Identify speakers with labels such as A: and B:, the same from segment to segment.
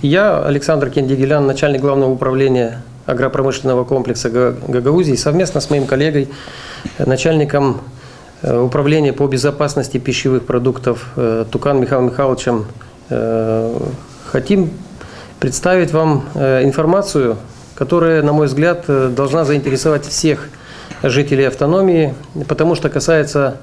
A: Я, Александр Кендигелян, начальник главного управления агропромышленного комплекса Гагаузии, совместно с моим коллегой, начальником управления по безопасности пищевых продуктов Тукан Михаилом Михайловичем, хотим представить вам информацию, которая, на мой взгляд, должна заинтересовать всех жителей автономии, потому что касается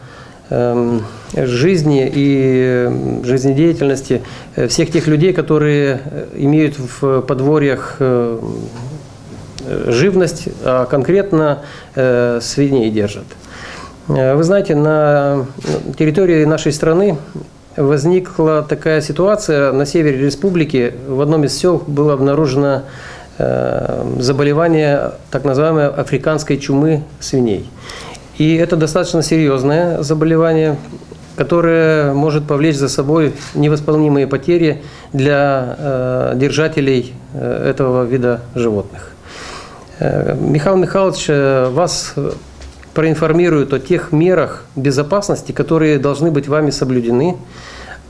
A: жизни и жизнедеятельности всех тех людей, которые имеют в подворьях живность, а конкретно свиней держат. Вы знаете, на территории нашей страны возникла такая ситуация. На севере республики в одном из сел было обнаружено заболевание так называемой африканской чумы свиней. И это достаточно серьезное заболевание, которое может повлечь за собой невосполнимые потери для держателей этого вида животных. Михаил Михайлович вас проинформирует о тех мерах безопасности, которые должны быть вами соблюдены.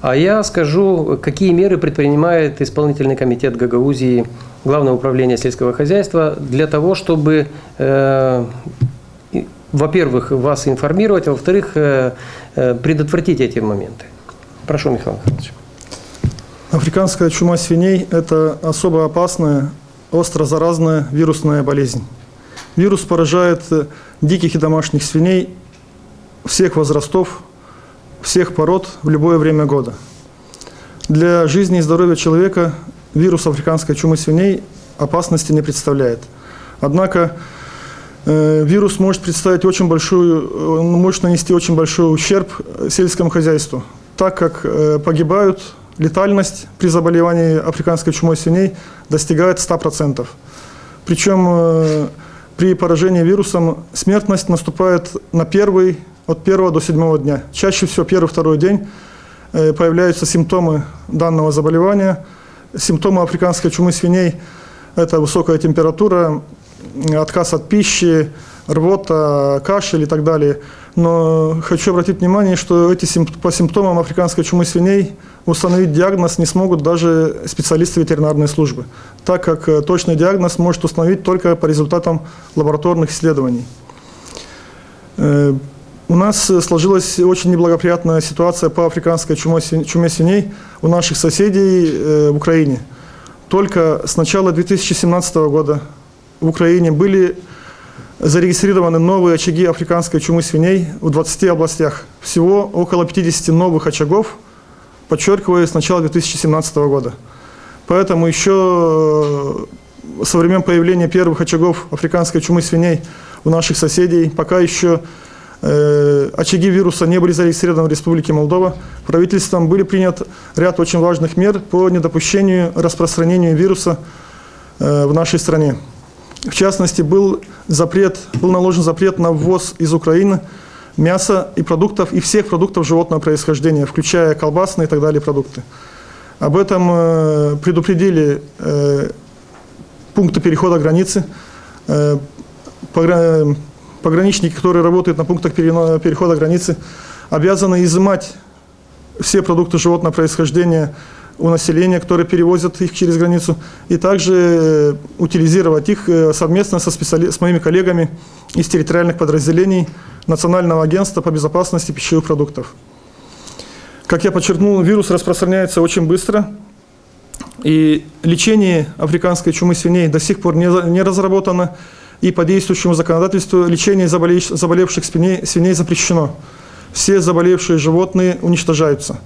A: А я скажу, какие меры предпринимает исполнительный комитет Гагаузии, Главного управления сельского хозяйства, для того, чтобы, во-первых, вас информировать, а во-вторых, предотвратить эти моменты. Прошу, Михаил Михайлович.
B: Африканская чума свиней – это особо опасная, остро заразная вирусная болезнь. Вирус поражает диких и домашних свиней всех возрастов, всех пород в любое время года. Для жизни и здоровья человека вирус африканской чумы свиней опасности не представляет. Однако вирус может нанести очень большой ущерб сельскому хозяйству, так как погибают, летальность при заболевании африканской чумой свиней достигает 100%. Причем при поражении вирусом смертность наступает от 1 до 7 дня. Чаще всего 1-2 день появляются симптомы данного заболевания. Симптомы африканской чумы свиней – это высокая температура, отказ от пищи, рвота, кашель и так далее. Но хочу обратить внимание, что по симптомам африканской чумы свиней установить диагноз не смогут даже специалисты ветеринарной службы, так как точный диагноз может установить только по результатам лабораторных исследований. У нас сложилась очень неблагоприятная ситуация по африканской чуме свиней у наших соседей в Украине. Только с начала 2017 года в Украине были зарегистрированы новые очаги африканской чумы свиней в 20 областях. Всего около 50 новых очагов, подчеркиваю, с начала 2017 года. Поэтому еще со времен появления первых очагов африканской чумы свиней у наших соседей, пока еще очаги вируса не были зарегистрированы в Республике Молдова, правительством были приняты ряд очень важных мер по недопущению распространению вируса в нашей стране. В частности, был наложен запрет на ввоз из Украины мяса и продуктов, и всех продуктов животного происхождения, включая колбасные и так далее продукты. Об этом предупредили пункты перехода границы. Пограничники, которые работают на пунктах перехода границы, обязаны изымать все продукты животного происхождения у населения, которые перевозят их через границу, и также утилизировать их совместно с моими коллегами из территориальных подразделений Национального агентства по безопасности пищевых продуктов. Как я подчеркнул, вирус распространяется очень быстро, и лечение африканской чумы свиней до сих пор не разработано, и по действующему законодательству лечение заболевших свиней запрещено. Все заболевшие животные уничтожаются.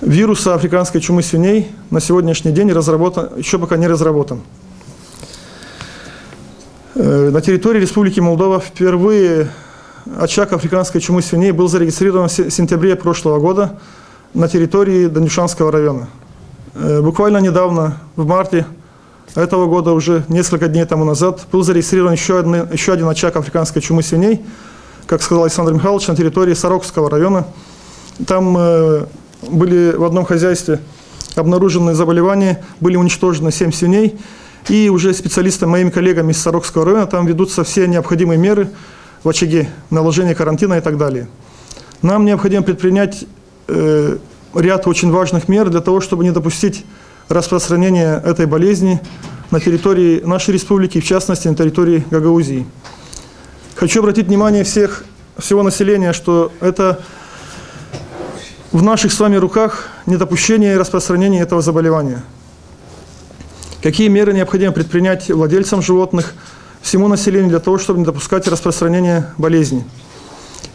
B: Вируса африканской чумы свиней на сегодняшний день еще пока не разработан. На территории Республики Молдова впервые очаг африканской чумы свиней был зарегистрирован в сентябре прошлого года на территории Данюшанского района. Буквально недавно, в марте этого года, уже несколько дней тому назад, был зарегистрирован еще один очаг африканской чумы свиней, как сказал Александр Михайлович, на территории Сорокского района. Там были в одном хозяйстве обнаружены заболевания, были уничтожены 7 свиней, и уже специалистами, моими коллегами из Сорокского района, там ведутся все необходимые меры в очаге, наложение карантина и так далее. Нам необходимо предпринять ряд очень важных мер для того, чтобы не допустить распространения этой болезни на территории нашей республики, в частности, на территории Гагаузии. Хочу обратить внимание всего населения, что это в наших с вами руках недопущение распространения этого заболевания. Какие меры необходимо предпринять владельцам животных, всему населению для того, чтобы не допускать распространения болезни?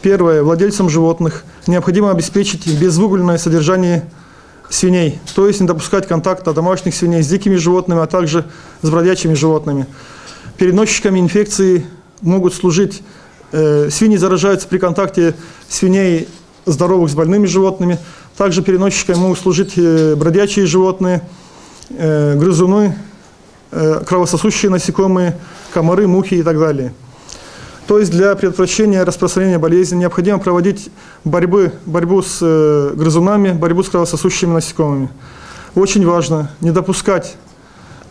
B: Первое. Владельцам животных необходимо обеспечить безвыгульное содержание свиней, то есть не допускать контакта домашних свиней с дикими животными, а также с бродячими животными. Переносчиками инфекции могут служить свиньи, заражаются при контакте свиней здоровых с больными животными. Также переносчиками могут служить бродячие животные, грызуны, кровососущие насекомые, комары, мухи и так далее. То есть для предотвращения распространения болезни необходимо проводить борьбу с грызунами, борьбу с кровососущими насекомыми. Очень важно не допускать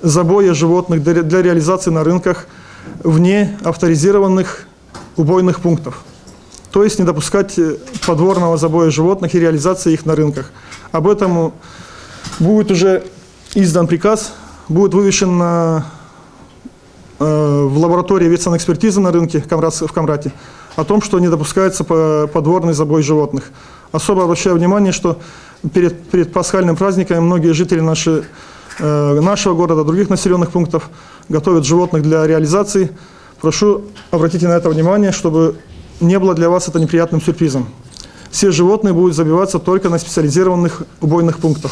B: забоя животных для реализации на рынках вне авторизированных убойных пунктов. То есть не допускать подворного забоя животных и реализации их на рынках. Об этом будет уже издан приказ, будет вывешен в лаборатории ветсанэкспертизы на рынке в Камрате о том, что не допускается подворный забой животных. Особо обращаю внимание, что перед пасхальным праздником многие жители нашего города, других населенных пунктов готовят животных для реализации. Прошу обратите на это внимание, чтобы не было для вас это неприятным сюрпризом. Все животные будут забиваться только на специализированных убойных пунктах.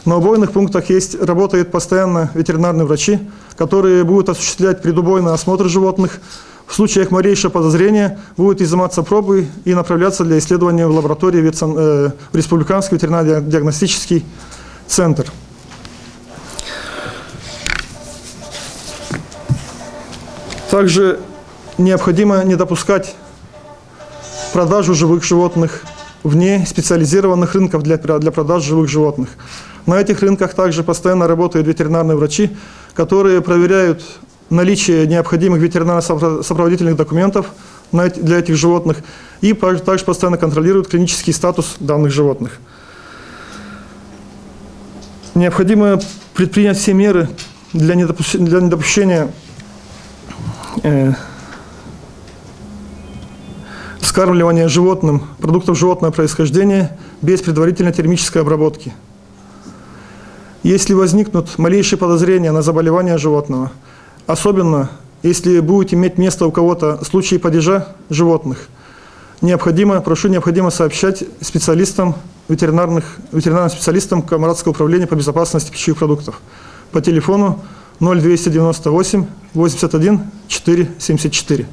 B: На убойных пунктах работают постоянно ветеринарные врачи, которые будут осуществлять предубойный осмотр животных. В случаях малейшего подозрения будут изыматься пробы и направляться для исследования в лаборатории в Республиканский ветеринарно-диагностический центр. Также необходимо не допускать продажу живых животных вне специализированных рынков для продаж живых животных. На этих рынках также постоянно работают ветеринарные врачи, которые проверяют наличие необходимых ветеринарно-сопроводительных документов для этих животных и также постоянно контролируют клинический статус данных животных. Необходимо предпринять все меры для недопущения вскармливания животным продуктов животного происхождения без предварительной термической обработки. Если возникнут малейшие подозрения на заболевание животного, особенно если будет иметь место у кого-то случаи падежа животных, необходимо сообщать ветеринарным специалистам Камрадского управления по безопасности пищевых продуктов по телефону 0298 81 4 74.